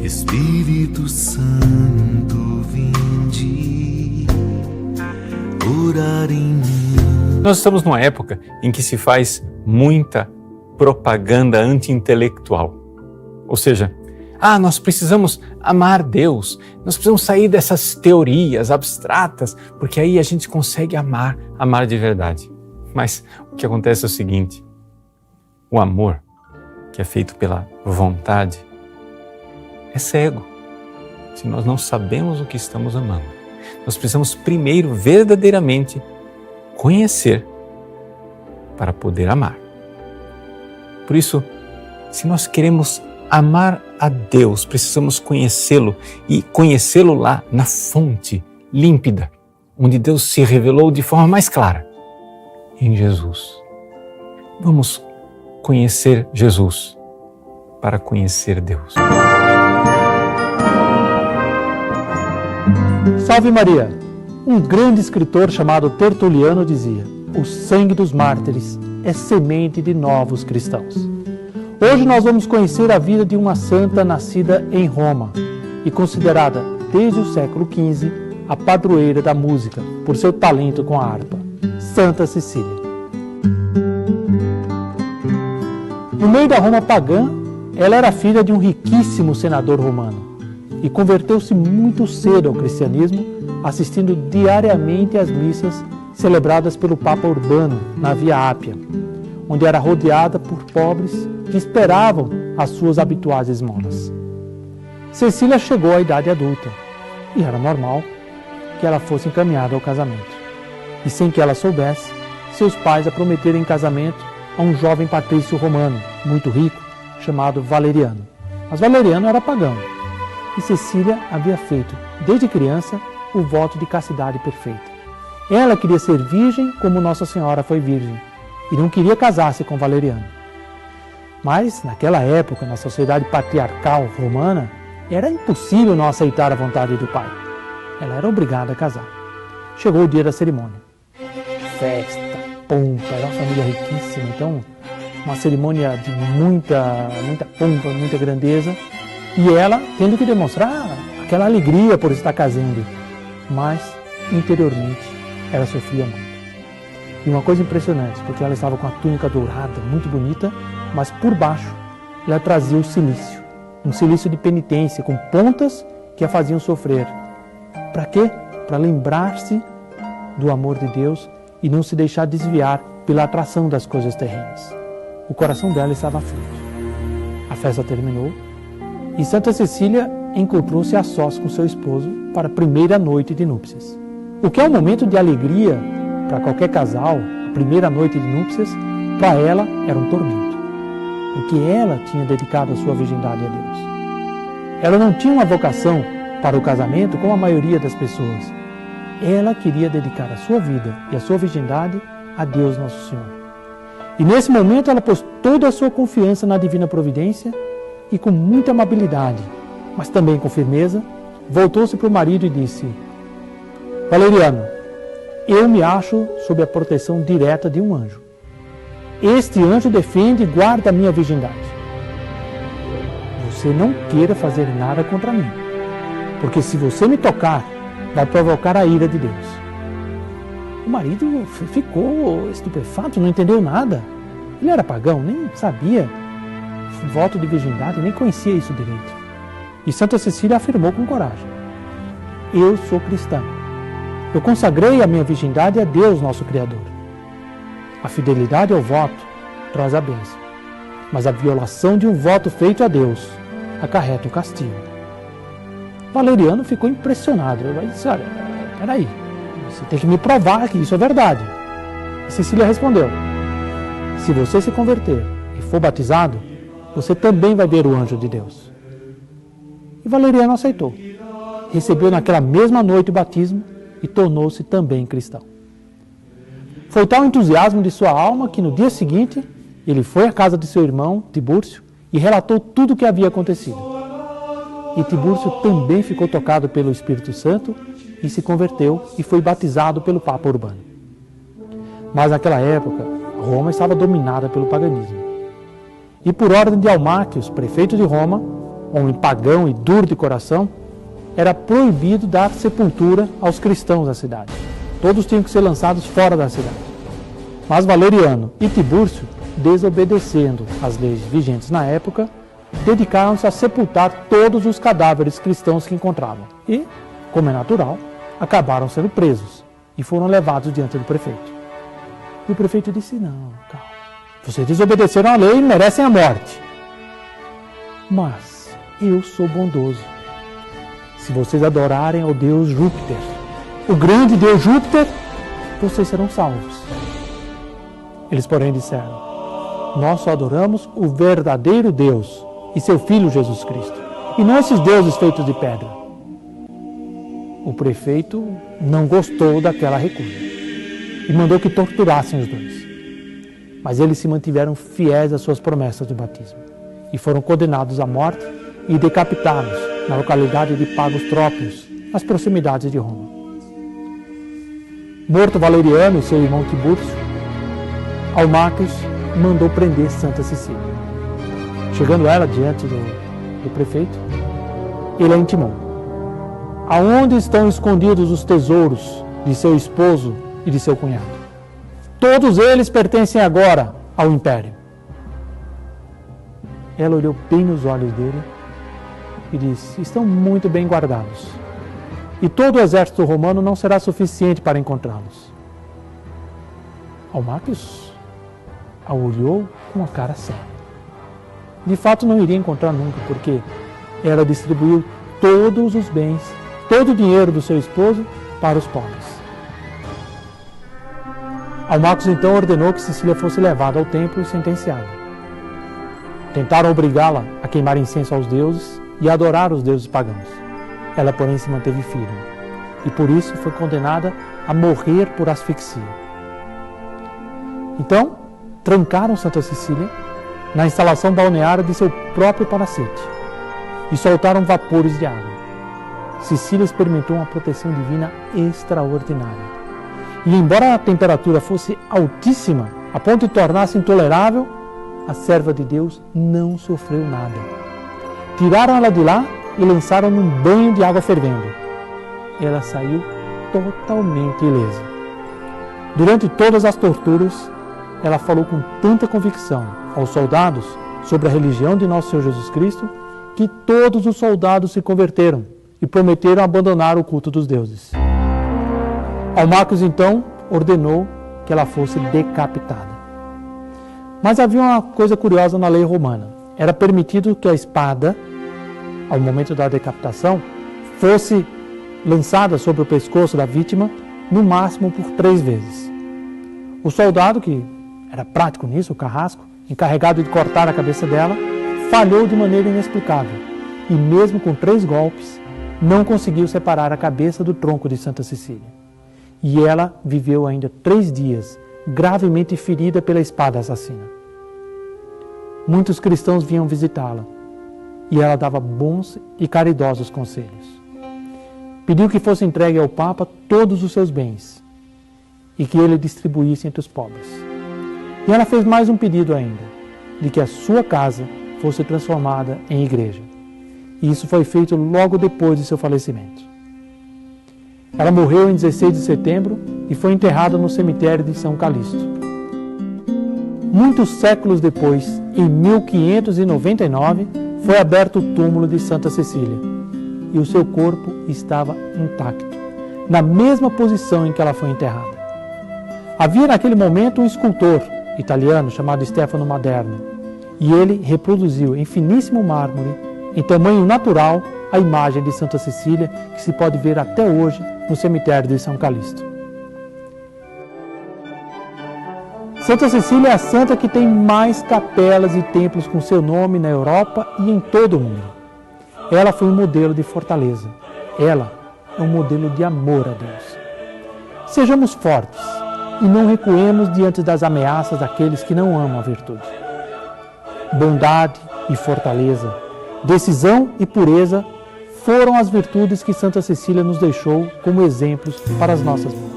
Espírito Santo, vinde orar em mim. Nós estamos numa época em que se faz muita propaganda anti-intelectual. Ou seja, nós precisamos amar Deus, nós precisamos sair dessas teorias abstratas, porque aí a gente consegue amar de verdade. Mas o que acontece é o seguinte: o amor, que é feito pela vontade, é cego. Se nós não sabemos o que estamos amando, nós precisamos primeiro verdadeiramente conhecer para poder amar. Por isso, se nós queremos amar a Deus, precisamos conhecê-lo e conhecê-lo lá na fonte límpida, onde Deus se revelou de forma mais clara, em Jesus. Vamos conhecer Jesus para conhecer Deus. Salve Maria! Um grande escritor chamado Tertuliano dizia: o sangue dos mártires é semente de novos cristãos. Hoje nós vamos conhecer a vida de uma santa nascida em Roma e considerada desde o século XV a padroeira da música por seu talento com a harpa, Santa Cecília. No meio da Roma pagã, ela era filha de um riquíssimo senador romano e converteu-se muito cedo ao cristianismo, assistindo diariamente às missas celebradas pelo Papa Urbano na Via Ápia, onde era rodeada por pobres que esperavam as suas habituais esmolas. Cecília chegou à idade adulta e era normal que ela fosse encaminhada ao casamento. E sem que ela soubesse, seus pais a prometeram em casamento a um jovem patrício romano, muito rico, chamado Valeriano. Mas Valeriano era pagão e Cecília havia feito, desde criança, o voto de castidade perfeita. Ela queria ser virgem como Nossa Senhora foi virgem e não queria casar-se com Valeriano. Mas, naquela época, na sociedade patriarcal romana, era impossível não aceitar a vontade do pai. Ela era obrigada a casar. Chegou o dia da cerimônia. Festa, pompa, era uma família riquíssima, então uma cerimônia de muita pompa, muita grandeza, e ela tendo que demonstrar aquela alegria por estar casando, mas interiormente ela sofria muito. E uma coisa impressionante, porque ela estava com a túnica dourada, muito bonita, mas por baixo ela trazia o cilício, um cilício de penitência, com pontas que a faziam sofrer. Para quê? Para lembrar-se do amor de Deus e não se deixar desviar pela atração das coisas terrenas. O coração dela estava aflito. A festa terminou e Santa Cecília encontrou-se a sós com seu esposo para a primeira noite de núpcias. O que é um momento de alegria para qualquer casal, a primeira noite de núpcias, para ela era um tormento, porque ela tinha dedicado a sua virgindade a Deus. Ela não tinha uma vocação para o casamento como a maioria das pessoas. Ela queria dedicar a sua vida e a sua virgindade a Deus Nosso Senhor. E nesse momento ela pôs toda a sua confiança na divina providência e com muita amabilidade, mas também com firmeza, voltou-se para o marido e disse: Valeriano, eu me acho sob a proteção direta de um anjo. Este anjo defende e guarda a minha virgindade. Você não queira fazer nada contra mim, porque se você me tocar, vai provocar a ira de Deus. O marido ficou estupefato, não entendeu nada. Ele era pagão, nem sabia voto de virgindade, nem conhecia isso direito. E Santa Cecília afirmou com coragem: eu sou cristã. Eu consagrei a minha virgindade a Deus, nosso Criador. A fidelidade ao voto traz a bênção, mas a violação de um voto feito a Deus acarreta o castigo. Valeriano ficou impressionado. Ele disse: olha, peraí, você tem que me provar que isso é verdade. E Cecília respondeu: se você se converter e for batizado, você também vai ver o anjo de Deus. E Valeriano aceitou. Recebeu naquela mesma noite o batismo e tornou-se também cristão. Foi tal o entusiasmo de sua alma que no dia seguinte ele foi à casa de seu irmão, Tibúrcio, e relatou tudo o que havia acontecido. E Tibúrcio também ficou tocado pelo Espírito Santo e se converteu e foi batizado pelo Papa Urbano. Mas naquela época, Roma estava dominada pelo paganismo. E por ordem de Almáquios, prefeito de Roma, homem pagão e duro de coração, era proibido dar sepultura aos cristãos da cidade. Todos tinham que ser lançados fora da cidade. Mas Valeriano e Tibúrcio, desobedecendo às leis vigentes na época, dedicaram-se a sepultar todos os cadáveres cristãos que encontravam. E, como é natural, acabaram sendo presos e foram levados diante do prefeito. E o prefeito disse: não, calma, vocês desobedeceram à lei e merecem a morte. Mas eu sou bondoso. Se vocês adorarem ao Deus Júpiter, o grande Deus Júpiter, vocês serão salvos. Eles, porém, disseram: nós só adoramos o verdadeiro Deus e seu Filho Jesus Cristo, e não esses deuses feitos de pedra. O prefeito não gostou daquela recusa e mandou que torturassem os dois. Mas eles se mantiveram fiéis às suas promessas do batismo e foram condenados à morte e decapitados na localidade de Pagos Trópios, nas proximidades de Roma. Morto Valeriano e seu irmão Tibúrcio, Almáquio mandou prender Santa Cecília. Chegando ela diante do prefeito, ele a intimou: aonde estão escondidos os tesouros de seu esposo e de seu cunhado? Todos eles pertencem agora ao império. Ela olhou bem nos olhos dele e disse: estão muito bem guardados, e todo o exército romano não será suficiente para encontrá-los. Almáquio a olhou com a cara séria. De fato, não iria encontrar nunca, porque ela distribuiu todos os bens, todo o dinheiro do seu esposo para os pobres. Almáquio então ordenou que Cecília fosse levada ao templo e sentenciada. Tentaram obrigá-la a queimar incenso aos deuses e a adorar os deuses pagãos. Ela, porém, se manteve firme e por isso foi condenada a morrer por asfixia. Então, trancaram Santa Cecília na instalação balneária de seu próprio palacete e soltaram vapores de água. Cecília experimentou uma proteção divina extraordinária. E embora a temperatura fosse altíssima, a ponto de tornar-se intolerável, a serva de Deus não sofreu nada. Tiraram ela de lá e lançaram num banho de água fervendo. Ela saiu totalmente ilesa. Durante todas as torturas, ela falou com tanta convicção aos soldados sobre a religião de nosso Senhor Jesus Cristo, que todos os soldados se converteram e prometeram abandonar o culto dos deuses. Almáquio então ordenou que ela fosse decapitada. Mas havia uma coisa curiosa na lei romana. Era permitido que a espada, ao momento da decapitação, fosse lançada sobre o pescoço da vítima, no máximo por 3 vezes. O soldado, que era prático nisso, o carrasco, encarregado de cortar a cabeça dela, falhou de maneira inexplicável e mesmo com 3 golpes, não conseguiu separar a cabeça do tronco de Santa Cecília. E ela viveu ainda 3 dias, gravemente ferida pela espada assassina. Muitos cristãos vinham visitá-la e ela dava bons e caridosos conselhos. Pediu que fosse entregue ao Papa todos os seus bens e que ele distribuísse entre os pobres. E ela fez mais um pedido ainda, de que a sua casa fosse transformada em igreja. E isso foi feito logo depois de seu falecimento. Ela morreu em 16 de setembro e foi enterrada no cemitério de São Calixto. Muitos séculos depois, em 1599, foi aberto o túmulo de Santa Cecília e o seu corpo estava intacto, na mesma posição em que ela foi enterrada. Havia naquele momento um escultor italiano chamado Stefano Maderno, e ele reproduziu em finíssimo mármore, em tamanho natural, a imagem de Santa Cecília, que se pode ver até hoje no cemitério de São Calixto. Santa Cecília é a santa que tem mais capelas e templos com seu nome na Europa e em todo o mundo. Ela foi um modelo de fortaleza. Ela é um modelo de amor a Deus. Sejamos fortes e não recuemos diante das ameaças daqueles que não amam a virtude. Bondade e fortaleza, decisão e pureza foram as virtudes que Santa Cecília nos deixou como exemplos para as nossas vidas.